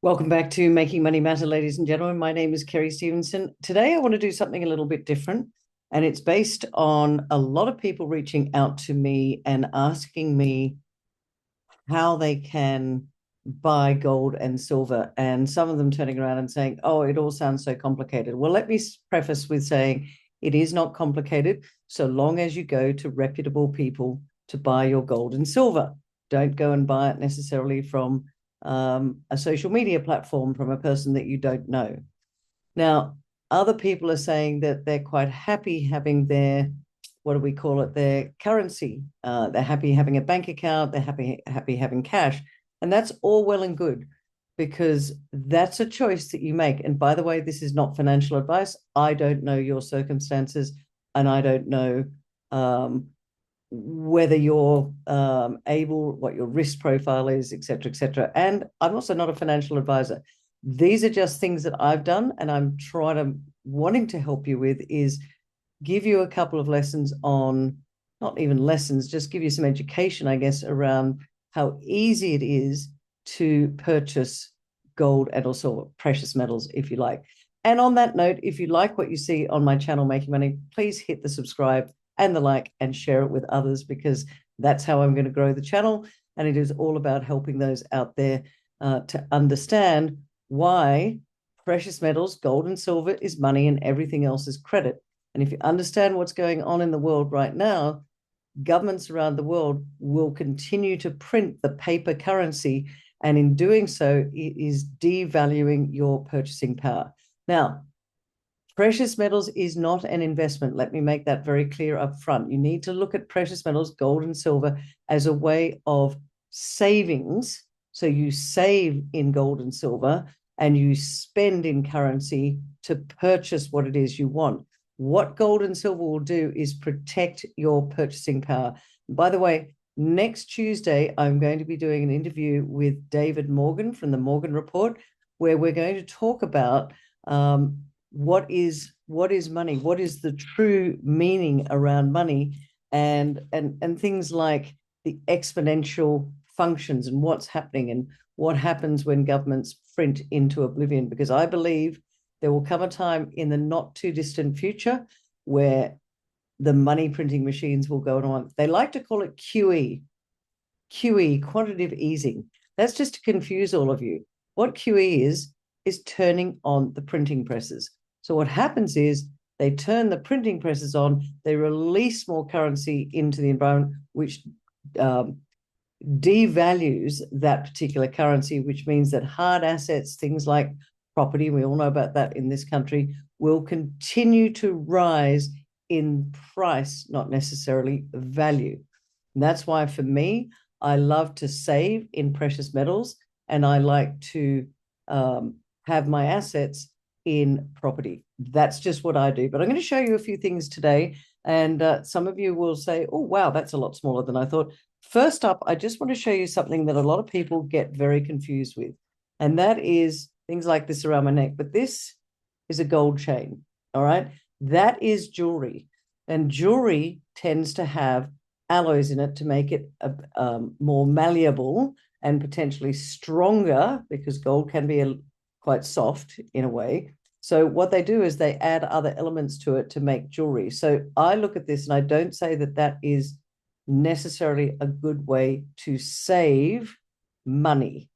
Welcome back to Making Money Matter, ladies and gentlemen. My name is Kerry Stevenson. Today, I want to do something a little bit different, and it's based on a lot of people reaching out to me and asking me how they can buy gold and silver, and some of them turning around and saying, "Oh, it all sounds so complicated." Well, let me preface with saying it is not complicated so long as you go to reputable people to buy your gold and silver. Don't go and buy it necessarily from a social media platform from a person that you don't know. Now, other people are saying that they're quite happy having their, what do we call it, their currency. They're happy having a bank account. They're happy having cash. And that's all well and good because that's a choice that you make. And by the way, this is not financial advice. I don't know your circumstances and I don't know whether you're able, what your risk profile is, et cetera, et cetera. And I'm also not a financial advisor. These are just things that I've done and I'm wanting to help you with is give you a couple of lessons on, not even lessons, just give you some education, I guess, around how easy it is to purchase gold and also precious metals, if you like. And on that note, if you like what you see on my channel, Making Money, please hit the subscribe and the like and share it with others because that's how I'm going to grow the channel. And it is all about helping those out there to understand why precious metals, gold and silver, is money and everything else is credit. And if you understand what's going on in the world right now, governments around the world will continue to print the paper currency. And in doing so, it is devaluing your purchasing power. Now, precious metals is not an investment. Let me make that very clear up front. You need to look at precious metals, gold and silver, as a way of savings. So you save in gold and silver and you spend in currency to purchase what it is you want. What gold and silver will do is protect your purchasing power. By the way, next Tuesday, I'm going to be doing an interview with David Morgan from the Morgan Report, where we're going to talk about what is money, what is the true meaning around money, and things like the exponential functions and what's happening and what happens when governments print into oblivion. Because I believe there will come a time in the not too distant future where the money printing machines will go on. They like to call it QE, quantitative easing. That's just to confuse all of you. What QE is turning on the printing presses. So what happens is they turn the printing presses on, they release more currency into the environment, which devalues that particular currency, which means that hard assets, things like property, we all know about that in this country, will continue to rise in price, not necessarily value. And that's why for me, I love to save in precious metals and I like to have my assets in property. That's just what I do. But I'm going to show you a few things today. And some of you will say, oh, wow, that's a lot smaller than I thought. First up, I just want to show you something that a lot of people get very confused with. And that is things like this around my neck. But this is a gold chain. All right. That is jewelry. And jewelry tends to have alloys in it to make it more malleable and potentially stronger because gold can be quite soft in a way. So what they do is they add other elements to it to make jewelry. So I look at this and I don't say that that is necessarily a good way to save money.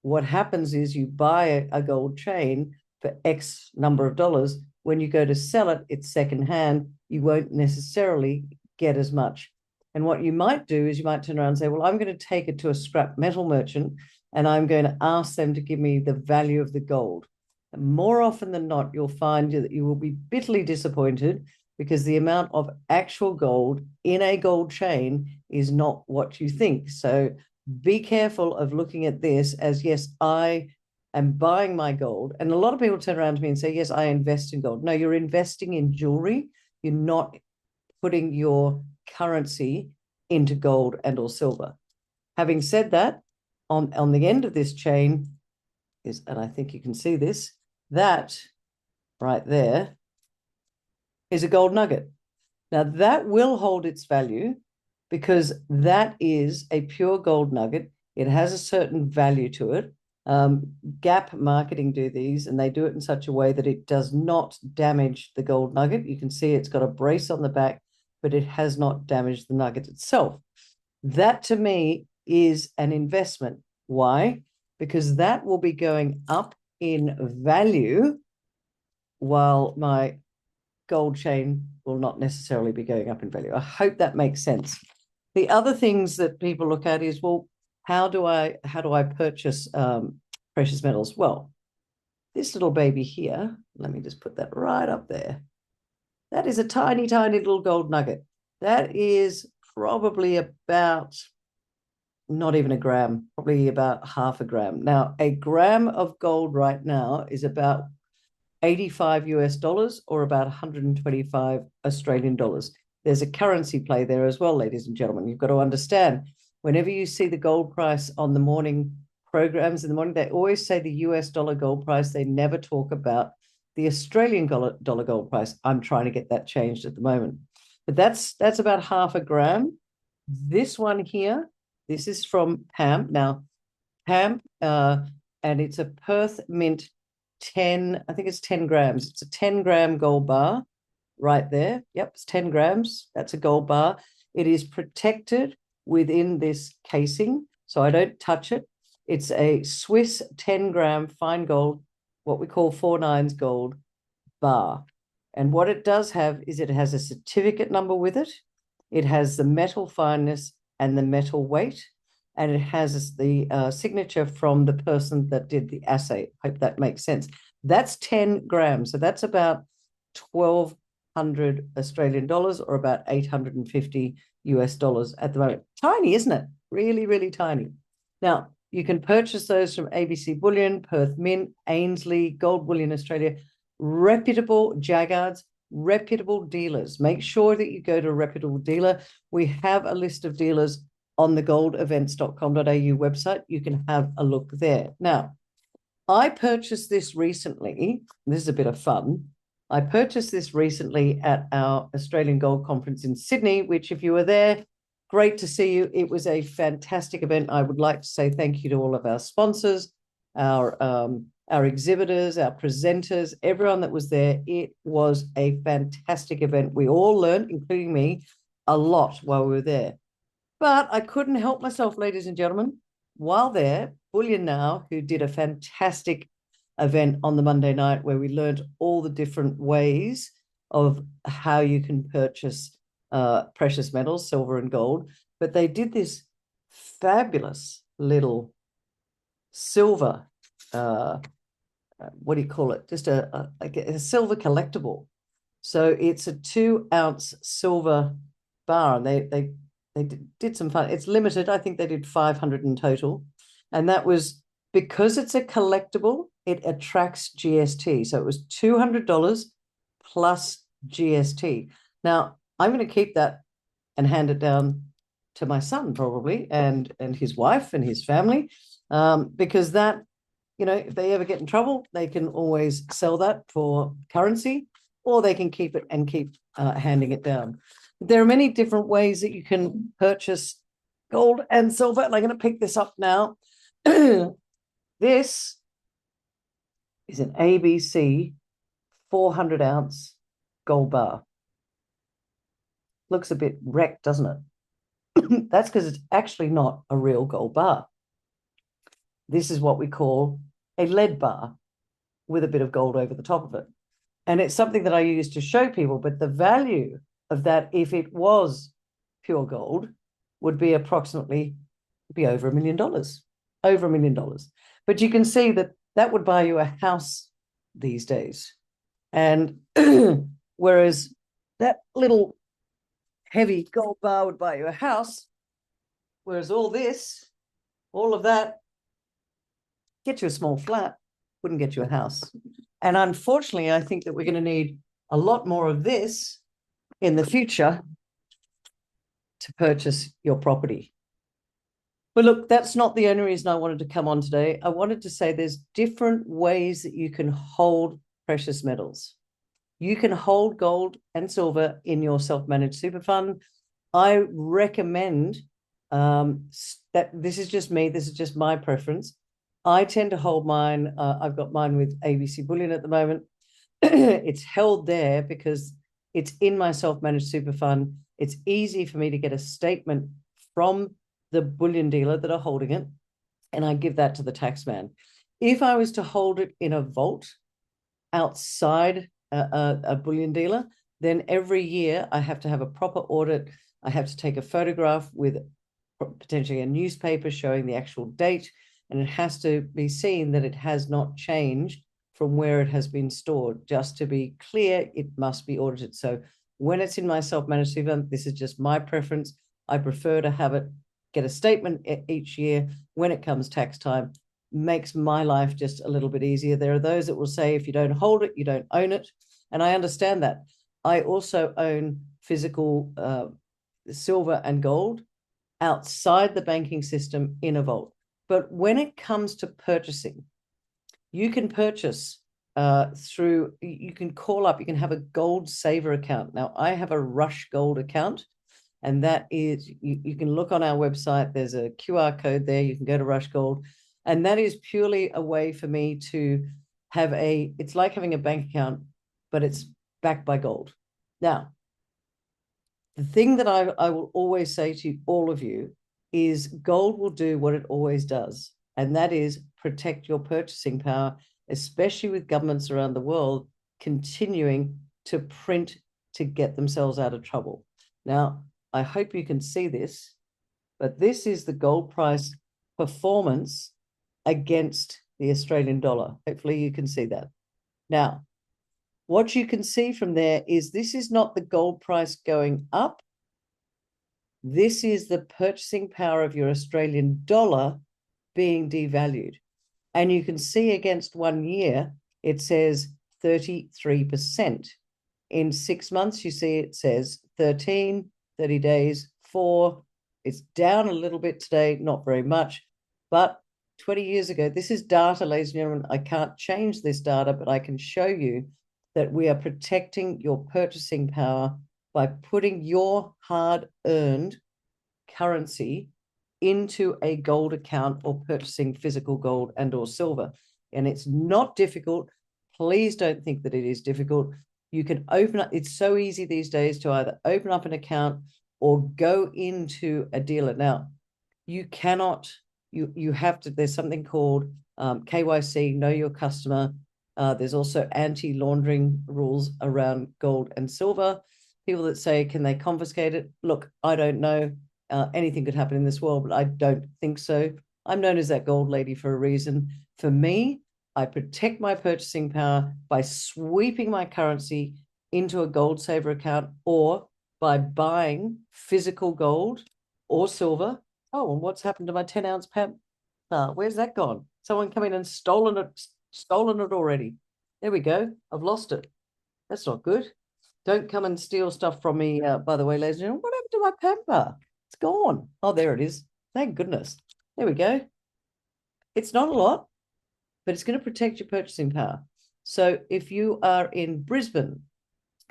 What happens is you buy a gold chain for X number of dollars. When you go to sell it, it's secondhand. You won't necessarily get as much. And what you might do is you might turn around and say, well, I'm going to take it to a scrap metal merchant and I'm going to ask them to give me the value of the gold. And more often than not, you'll find that you will be bitterly disappointed because the amount of actual gold in a gold chain is not what you think. So be careful of looking at this as, yes, I am buying my gold. And a lot of people turn around to me and say, yes, I invest in gold. No, you're investing in jewelry. You're not putting your currency into gold and or silver. Having said that, on the end of this chain is, and I think you can see this, that right there is a gold nugget. Now that will hold its value because that is a pure gold nugget. It has a certain value to it. Gap Marketing do these, and they do it in such a way that it does not damage the gold nugget. You can see it's got a brace on the back, but it has not damaged the nugget itself. That to me is an investment. Why? Because that will be going up in value while my gold chain will not necessarily be going up in value. I hope that makes sense. The other things that people look at is, well, how do I purchase precious metals? Well, this little baby here, let me just put that right up there. That is a tiny, tiny little gold nugget. That is probably about, not even a gram, probably about half a gram. Now, a gram of gold right now is about 85 US dollars or about 125 Australian dollars. There's a currency play there as well, ladies and gentlemen. You've got to understand, whenever you see the gold price on the morning programs in the morning, they always say the US dollar gold price. They never talk about the Australian dollar gold price. I'm trying to get that changed at the moment. But that's about half a gram. This one here, this is from PAM. Now, PAM, and it's a Perth Mint 10, I think it's 10 grams. It's a 10-gram gold bar right there. Yep, it's 10 grams. That's a gold bar. It is protected within this casing, so I don't touch it. It's a Swiss 10-gram fine gold, what we call 4/9 gold bar. And what it does have is it has a certificate number with it. It has the metal fineness and the metal weight, and it has the signature from the person that did the assay. I hope that makes sense. That's 10 grams. So that's about 1,200 Australian dollars or about 850 US dollars at the moment. Tiny, isn't it? Really, really tiny. Now, you can purchase those from ABC Bullion, Perth Mint, Ainsley, Gold Bullion Australia, reputable Jaggards, reputable dealers. Make sure that you go to a reputable dealer. We have a list of dealers on the goldevents.com.au website. You can have a look there. Now, I purchased this recently. This is a bit of fun. I purchased this recently at our Australian Gold Conference in Sydney, which, if you were there, great to see you. It was a fantastic event. I would like to say thank you to all of our sponsors, our exhibitors, our presenters, everyone that was there. It was a fantastic event. We all learned, including me, a lot while we were there. But I couldn't help myself, ladies and gentlemen. While there, Bullion Now, who did a fantastic event on the Monday night where we learned all the different ways of how you can purchase precious metals, silver and gold. But they did this fabulous little silver, what do you call it? Just a silver collectible. So it's a 2-ounce silver bar, and they did some fun. It's limited. I think they did 500 in total. And that was because it's a collectible, it attracts GST. So it was $200 plus GST. Now, I'm going to keep that and hand it down to my son probably, and his wife and his family, because that, if they ever get in trouble, they can always sell that for currency, or they can keep it and keep handing it down. There are many different ways that you can purchase gold and silver, and I'm going to pick this up now. This is an ABC 400-ounce gold bar. Looks a bit wrecked, doesn't it? That's because it's actually not a real gold bar. This is what we call a lead bar with a bit of gold over the top of it. And it's something that I use to show people, but the value of that, if it was pure gold, would be approximately over $1 million, over $1 million. But you can see that that would buy you a house these days. And whereas that little heavy gold bar would buy you a house, whereas all of that, get you a small flat, wouldn't get you a house. And unfortunately, I think that we're going to need a lot more of this in the future to purchase your property. But look, that's not the only reason I wanted to come on today. I wanted to say there's different ways that you can hold precious metals. You can hold gold and silver in your self-managed super fund. I recommend that this is just me, this is just my preference. I tend to hold mine. I've got mine with ABC Bullion at the moment. It's held there because it's in my self-managed super fund. It's easy for me to get a statement from the bullion dealer that are holding it, and I give that to the taxman. If I was to hold it in a vault outside a bullion dealer, then every year I have to have a proper audit. I have to take a photograph with potentially a newspaper showing the actual date, and it has to be seen that it has not changed from where it has been stored. Just to be clear, it must be audited. So when it's in my self-managed super, this is just my preference. I prefer to have it, get a statement each year when it comes tax time. Makes my life just a little bit easier. There are those that will say, if you don't hold it, you don't own it. And I understand that. I also own physical silver and gold outside the banking system in a vault. But when it comes to purchasing, you can purchase through, you can call up, you can have a gold saver account. Now, I have a Rush Gold account, and that is, you can look on our website, there's a QR code there, you can go to Rush Gold, and that is purely a way for me to have it's like having a bank account, but it's backed by gold. Now, the thing that I will always say to all of you is gold will do what it always does, and that is protect your purchasing power, especially with governments around the world continuing to print to get themselves out of trouble. Now, I hope you can see this, but this is the gold price performance against the Australian dollar. Hopefully you can see that. Now, what you can see from there is this is not the gold price going up. This is the purchasing power of your Australian dollar being devalued. And you can see against 1 year, it says 33%. In 6 months, you see it says 13, 30 days, 4. It's down a little bit today, not very much. But 20 years ago, this is data, ladies and gentlemen. I can't change this data, but I can show you that we are protecting your purchasing power by putting your hard-earned currency into a gold account or purchasing physical gold and or silver. And it's not difficult. Please don't think that it is difficult. You can open up, it's so easy these days to either open up an account or go into a dealer. Now, you cannot, you have to, there's something called KYC, know your customer. There's also anti-laundering rules around gold and silver. People that say, can they confiscate it? Look, I don't know. Anything could happen in this world, but I don't think so. I'm known as that gold lady for a reason. For me, I protect my purchasing power by sweeping my currency into a gold saver account or by buying physical gold or silver. Oh, and what's happened to my 10-ounce pap? Where's that gone? Someone come in and stolen it already. There we go. I've lost it. That's not good. Don't come and steal stuff from me, by the way, ladies and gentlemen. What happened to my pamper? It's gone. Oh, there it is. Thank goodness. There we go. It's not a lot, but it's going to protect your purchasing power. So if you are in Brisbane,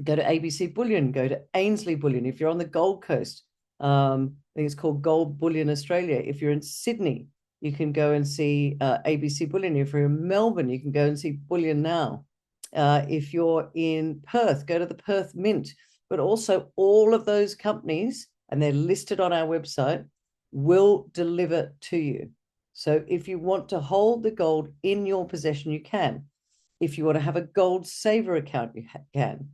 go to ABC Bullion, go to Ainsley Bullion. If you're on the Gold Coast, I think it's called Gold Bullion Australia. If you're in Sydney, you can go and see ABC Bullion. If you're in Melbourne, you can go and see Bullion Now. If you're in Perth, go to the Perth Mint. But also all of those companies, and they're listed on our website, will deliver to you. So if you want to hold the gold in your possession, you can. If you want to have a gold saver account, you can.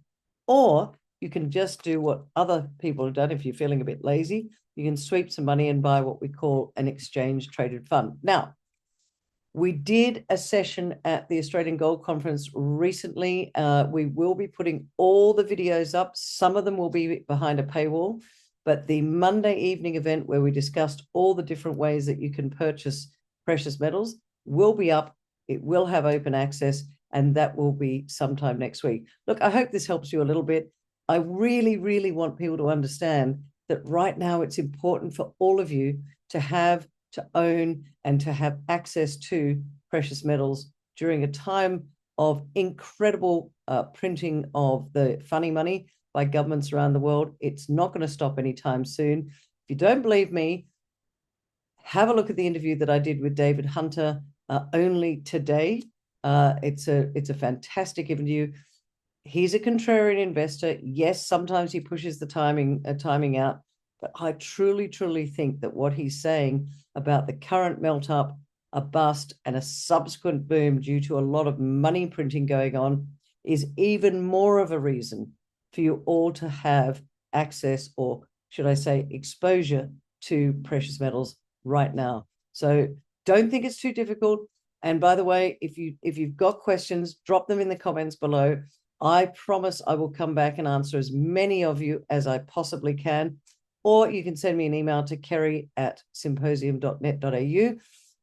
Or you can just do what other people have done. If you're feeling a bit lazy, you can sweep some money and buy what we call an exchange traded fund. Now, we did a session at the Australian Gold Conference recently. We will be putting all the videos up. Some of them will be behind a paywall, but the Monday evening event where we discussed all the different ways that you can purchase precious metals will be up. It will have open access, and that will be sometime next week. Look, I hope this helps you a little bit. I really, really want people to understand that right now it's important for all of you to have, to own, and to have access to precious metals during a time of incredible printing of the funny money by governments around the world. It's not going to stop anytime soon. If you don't believe me, have a look at the interview that I did with David Hunter only today. It's a fantastic interview. He's a contrarian investor. Yes, sometimes he pushes the timing out, but I truly, truly think that what he's saying about the current melt up, a bust, and a subsequent boom due to a lot of money printing going on is even more of a reason for you all to have access, or should I say, exposure to precious metals right now. So don't think it's too difficult. And by the way, if you've got questions, drop them in the comments below. I promise I will come back and answer as many of you as I possibly can. Or you can send me an email to kerry@symposium.net.au.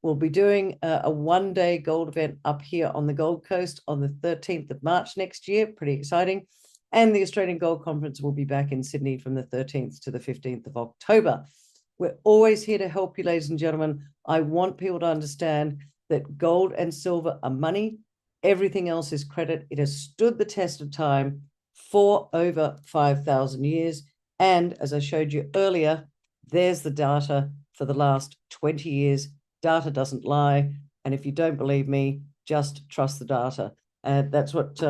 We'll be doing a one-day gold event up here on the Gold Coast on the 13th of March next year. Pretty exciting. And the Australian Gold Conference will be back in Sydney from the 13th to the 15th of October. We're always here to help you, ladies and gentlemen. I want people to understand that gold and silver are money. Everything else is credit. It has stood the test of time for over 5,000 years. And as I showed you earlier, there's the data for the last 20 years. Data doesn't lie. And if you don't believe me, just trust the data. And that's what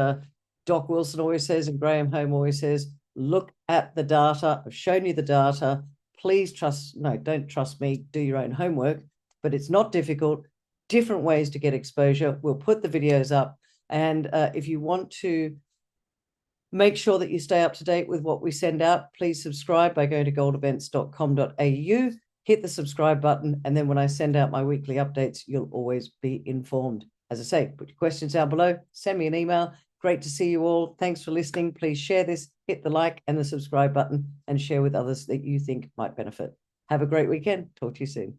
Doc Wilson always says and Graham Home always says, look at the data. I've shown you the data. Please don't trust me. Do your own homework. But it's not difficult. Different ways to get exposure. We'll put the videos up. And if you want to make sure that you stay up to date with what we send out, please subscribe by going to goldevents.com.au, hit the subscribe button, and then when I send out my weekly updates, you'll always be informed. As I say, put your questions down below, send me an email. Great to see you all. Thanks for listening. Please share this, hit the like and the subscribe button, and share with others that you think might benefit. Have a great weekend. Talk to you soon.